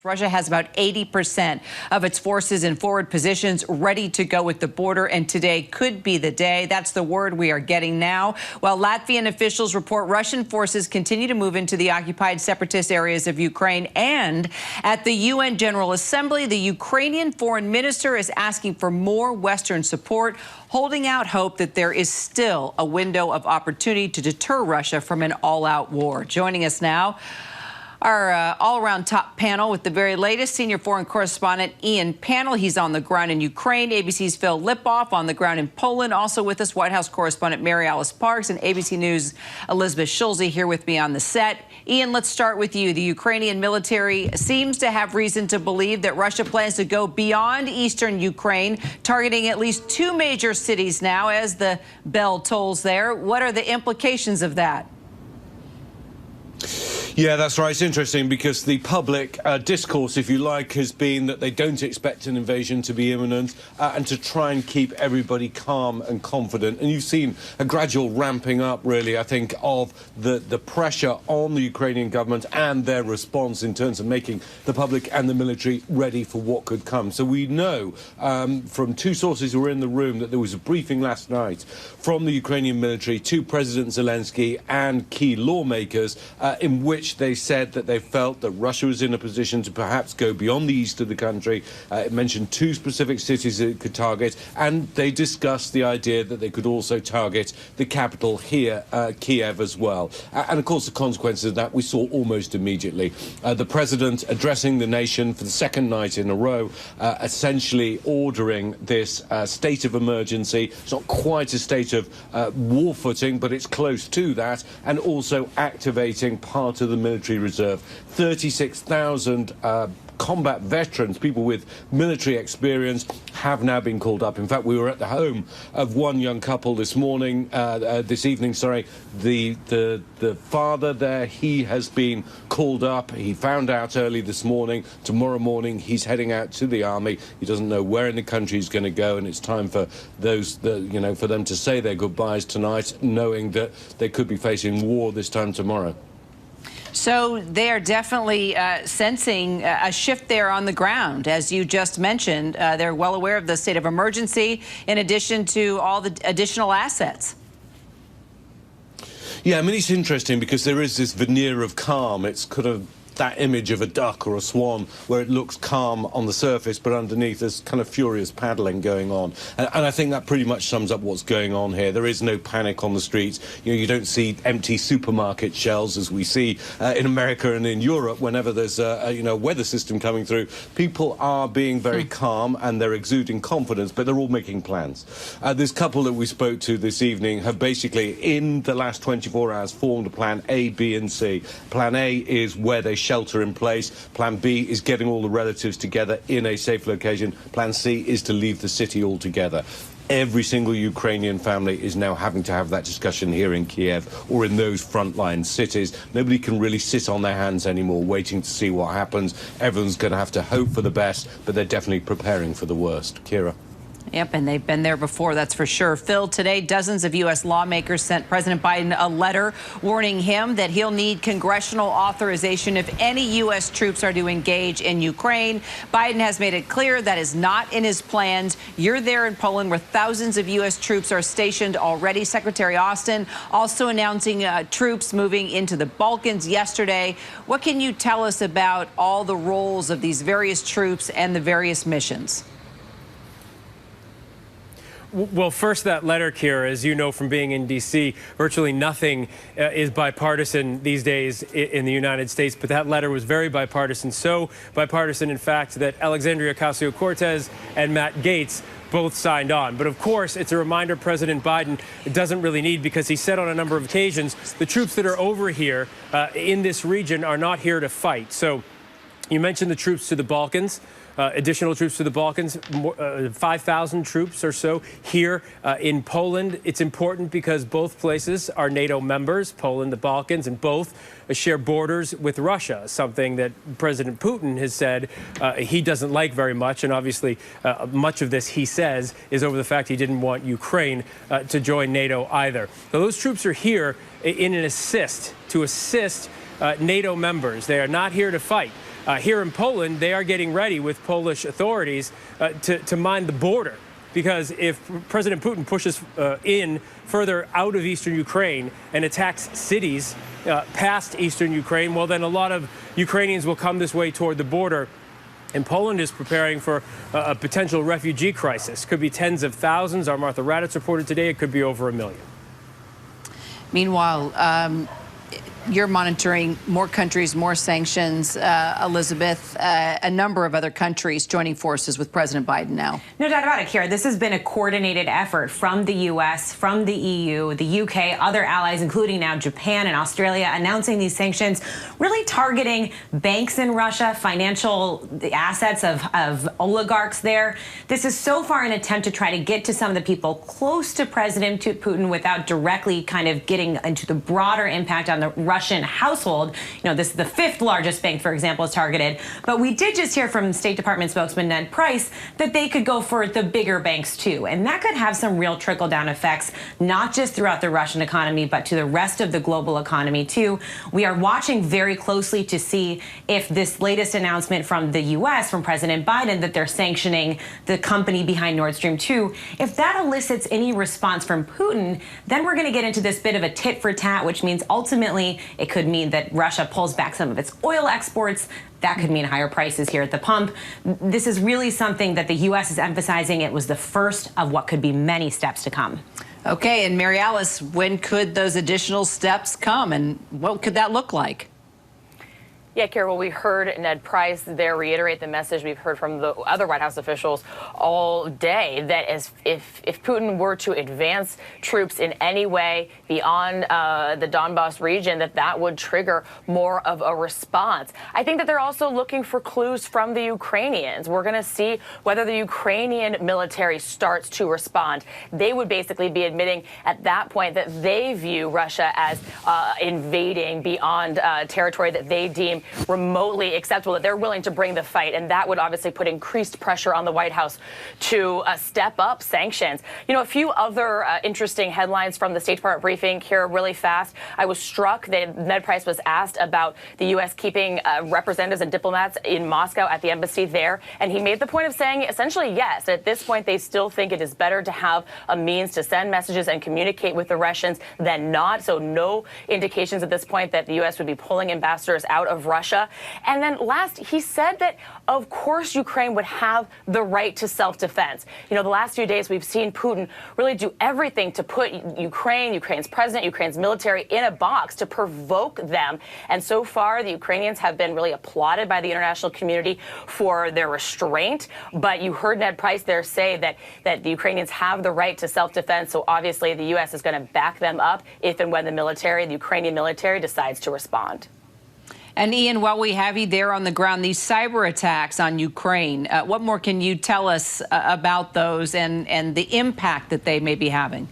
Russia has about 80% of its forces in forward positions ready to go at the border, and today could be the day. That's the word we are getting now. While Latvian officials report Russian forces continue to move into the occupied separatist areas of Ukraine, and at the UN General Assembly, the Ukrainian foreign minister is asking for more Western support, holding out hope that there is still a window of opportunity to deter Russia from an all-out war. Joining us now, our all-around top panel with the very latest, senior foreign correspondent Ian Pannell. He's on the ground in Ukraine. ABC's Phil Lipoff on the ground in Poland. Also with us, White House correspondent Mary Alice Parks and ABC News' Elizabeth Schulze here with me on the set. Ian, let's start with you. The Ukrainian military seems to have reason to believe that Russia plans to go beyond eastern Ukraine, targeting at least two major cities now as the bell tolls there. What are the implications of that? Yeah, that's right. It's interesting because the public discourse, if you like, has been that they don't expect an invasion to be imminent and to try and keep everybody calm and confident. And you've seen a gradual ramping up, really, I think, of the pressure on the Ukrainian government and their response in terms of making the public and the military ready for what could come. So we know from two sources who were in the room that there was a briefing last night from the Ukrainian military to President Zelensky and key lawmakers in which they said that they felt that Russia was in a position to perhaps go beyond the east of the country. It mentioned two specific cities that it could target, and they discussed the idea that they could also target the capital here, Kiev, as well. And of course, the consequences of that we saw almost immediately. The president addressing the nation for the second night in a row, essentially ordering this state of emergency. It's not quite a state of war footing, but it's close to that, and also activating part of the military reserve. 36,000 combat veterans, people with military experience, have now been called up. In fact, we were at the home of one young couple this evening. The father there, he has been called up. He found out early this morning. Tomorrow morning, he's heading out to the army. He doesn't know where in the country he's going to go, and it's time for for them to say their goodbyes tonight, knowing that they could be facing war this time tomorrow. So they are definitely sensing a shift there on the ground. As you just mentioned, they're well aware of the state of emergency in addition to all the additional assets. Yeah, I mean, it's interesting because there is this veneer of calm. It's kind of that image of a duck or a swan where it looks calm on the surface, but underneath there's kind of furious paddling going on. And I think that pretty much sums up what's going on here. There is no panic on the streets. You don't see empty supermarket shelves as we see in America and in Europe whenever there's a weather system coming through. People are being very calm and they're exuding confidence, but they're all making plans. This couple that we spoke to this evening have basically, in the last 24 hours, formed a plan A, B, and C. Plan A is where they shelter in place. Plan B is getting all the relatives together in a safe location. Plan C is to leave the city altogether. Every single Ukrainian family is now having to have that discussion here in Kiev or in those frontline cities. Nobody can really sit on their hands anymore waiting to see what happens. Everyone's going to have to hope for the best, but they're definitely preparing for the worst. Kira. Yep, and they've been there before, that's for sure. Phil, today dozens of U.S. lawmakers sent President Biden a letter warning him that he'll need congressional authorization if any U.S. troops are to engage in Ukraine. Biden has made it clear that is not in his plans. You're there in Poland where thousands of U.S. troops are stationed already. Secretary Austin also announcing troops moving into the Balkans yesterday. What can you tell us about all the roles of these various troops and the various missions? Well, first, that letter, Kira, as you know from being in D.C., virtually nothing is bipartisan these days in the United States. But that letter was very bipartisan, so bipartisan, in fact, that Alexandria Ocasio-Cortez and Matt Gaetz both signed on. But of course, it's a reminder President Biden doesn't really need, because he said on a number of occasions, the troops that are over here in this region are not here to fight. So you mentioned the troops to the Balkans. Additional troops to the Balkans, 5,000 troops or so here in Poland. It's important because both places are NATO members, Poland, the Balkans, and both share borders with Russia, something that President Putin has said he doesn't like very much. And obviously, much of this, he says, is over the fact he didn't want Ukraine to join NATO either. So those troops are here in an assist, to assist NATO members. They are not here to fight. Here in Poland, they are getting ready with Polish authorities to mine the border. Because if President Putin pushes in further out of eastern Ukraine and attacks cities past eastern Ukraine, well, then a lot of Ukrainians will come this way toward the border. And Poland is preparing for a potential refugee crisis. Could be tens of thousands. Our Martha Raddatz reported today it could be over 1 million. Meanwhile, you're monitoring more countries, more sanctions. Elizabeth, a number of other countries joining forces with President Biden now. No doubt about it, Kira. This has been a coordinated effort from the U.S., from the EU, the U.K., other allies, including now Japan and Australia, announcing these sanctions, really targeting banks in Russia, financial assets of oligarchs there. This is so far an attempt to try to get to some of the people close to President Putin without directly kind of getting into the broader impact on the Russian household. You know, this is the 5th largest bank, for example, is targeted. But we did just hear from State Department spokesman Ned Price that they could go for the bigger banks, too. And that could have some real trickle-down effects, not just throughout the Russian economy, but to the rest of the global economy, too. We are watching very closely to see if this latest announcement from the U.S., from President Biden, that they're sanctioning the company behind Nord Stream 2, if that elicits any response from Putin, then we're going to get into this bit of a tit for tat, which means ultimately it could mean that Russia pulls back some of its oil exports. That could mean higher prices here at the pump. This is really something that the U.S. is emphasizing. It was the first of what could be many steps to come. Okay, and Mary Alice, when could those additional steps come, and what could that look like? Yeah, Kira, well, we heard Ned Price there reiterate the message we've heard from the other White House officials all day, that if Putin were to advance troops in any way beyond the Donbass region, that would trigger more of a response. I think that they're also looking for clues from the Ukrainians. We're going to see whether the Ukrainian military starts to respond. They would basically be admitting at that point that they view Russia as invading beyond territory that they deem remotely acceptable, that they're willing to bring the fight. And that would obviously put increased pressure on the White House to step up sanctions. You know, a few other interesting headlines from the State Department briefing here really fast. I was struck that Ned Price was asked about the U.S. keeping representatives and diplomats in Moscow at the embassy there. And he made the point of saying essentially yes. At this point, they still think it is better to have a means to send messages and communicate with the Russians than not. So no indications at this point that the U.S. would be pulling ambassadors out of Russia. And then last, he said that, of course, Ukraine would have the right to self-defense. You know, the last few days we've seen Putin really do everything to put Ukraine's president, Ukraine's military in a box to provoke them. And so far, the Ukrainians have been really applauded by the international community for their restraint. But you heard Ned Price there say that the Ukrainians have the right to self-defense. So obviously, the U.S. is going to back them up if and when the Ukrainian military decides to respond. And Ian, while we have you there on the ground, these cyber attacks on Ukraine, what more can you tell us about those and the impact that they may be having?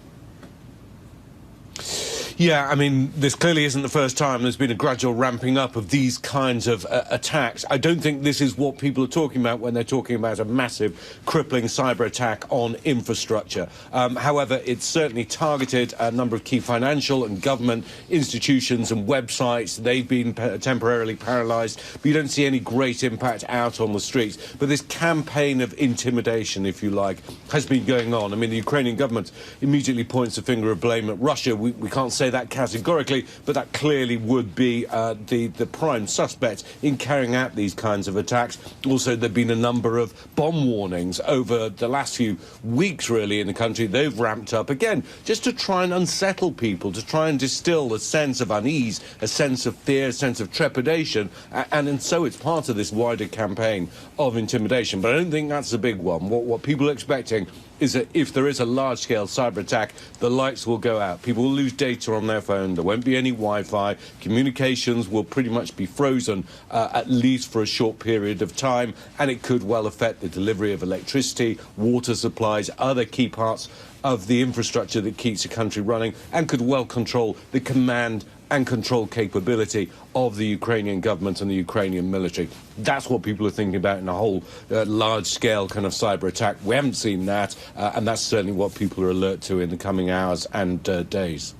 Yeah, I mean, this clearly isn't the first time there's been a gradual ramping up of these kinds of attacks. I don't think this is what people are talking about when they're talking about a massive, crippling cyber attack on infrastructure. However, it's certainly targeted a number of key financial and government institutions and websites. They've been temporarily paralyzed, but you don't see any great impact out on the streets. But this campaign of intimidation, if you like, has been going on. I mean, the Ukrainian government immediately points the finger of blame at Russia. We can't say that categorically, but that clearly would be the prime suspect in carrying out these kinds of attacks. Also, there have been a number of bomb warnings over the last few weeks, really, in the country. They've ramped up again, just to try and unsettle people, to try and distill a sense of unease, a sense of fear, a sense of trepidation, and so it's part of this wider campaign of intimidation. But I don't think that's the big one. What people are expecting is that if there is a large-scale cyber attack, the lights will go out. People will lose data on their phone. There won't be any Wi-Fi. Communications will pretty much be frozen, at least for a short period of time, and it could well affect the delivery of electricity, water supplies, other key parts of the infrastructure that keeps a country running, and could well control the command and control capability of the Ukrainian government and the Ukrainian military. That's what people are thinking about in a whole large-scale kind of cyber attack. We haven't seen that, and that's certainly what people are alert to in the coming hours and days.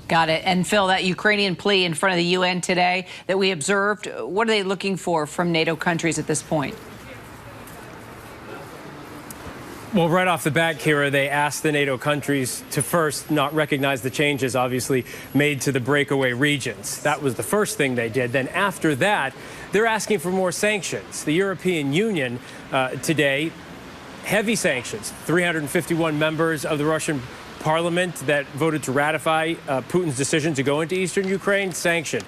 Got it. And Phil, that Ukrainian plea in front of the UN today that we observed, what are they looking for from NATO countries at this point? Well, right off the bat, Kira, they asked the NATO countries to first not recognize the changes, obviously, made to the breakaway regions. That was the first thing they did. Then after that, they're asking for more sanctions. The European Union today, heavy sanctions. 351 members of the Russian Parliament that voted to ratify Putin's decision to go into eastern Ukraine, sanctioned.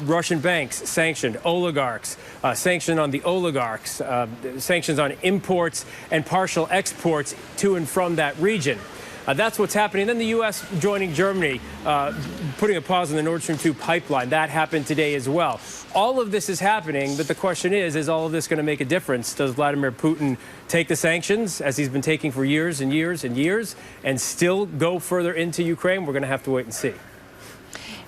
Russian banks, sanctioned. Oligarchs, sanctioned on the oligarchs. Sanctions on imports and partial exports to and from that region. That's what's happening. Then the U.S. joining Germany, putting a pause on the Nord Stream 2 pipeline. That happened today as well. All of this is happening, but the question is all of this going to make a difference? Does Vladimir Putin take the sanctions, as he's been taking for years and years and years, and still go further into Ukraine? We're going to have to wait and see.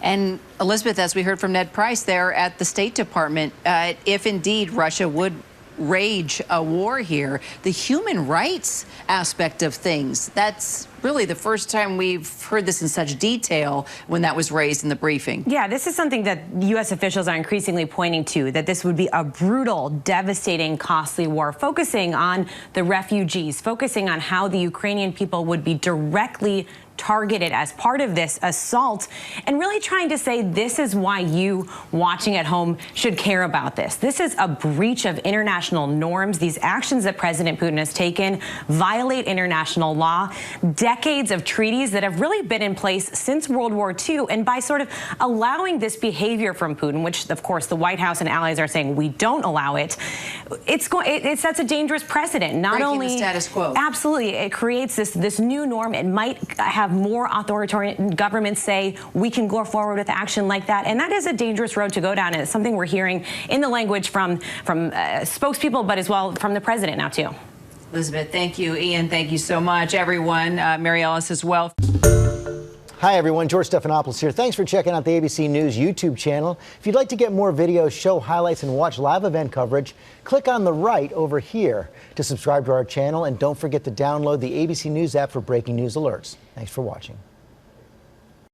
And Elizabeth, as we heard from Ned Price there at the State Department, if indeed Russia would rage a war here, the human rights aspect of things, that's really the first time we've heard this in such detail when that was raised in the briefing. Yeah, this is something that U.S. officials are increasingly pointing to, that this would be a brutal, devastating, costly war, focusing on the refugees, focusing on how the Ukrainian people would be directly targeted as part of this assault, and really trying to say this is why you watching at home should care about this. This is a breach of international norms. These actions that President Putin has taken violate international law, decades of treaties that have really been in place since World War II. And by sort of allowing this behavior from Putin, which of course the White House and allies are saying we don't allow it, it sets a dangerous precedent. Not breaking only the status quo. Absolutely, it creates this new norm. It might have more authoritarian governments say we can go forward with action like that, and that is a dangerous road to go down. And it's something we're hearing in the language from spokespeople, but as well from the president now too. Elizabeth, thank you. Ian, thank you so much. Everyone, Mary Ellis as well. Hi, everyone. George Stephanopoulos here. Thanks for checking out the ABC News YouTube channel. If you'd like to get more videos, show highlights, and watch live event coverage, click on the right over here to subscribe to our channel. And don't forget to download the ABC News app for breaking news alerts. Thanks for watching.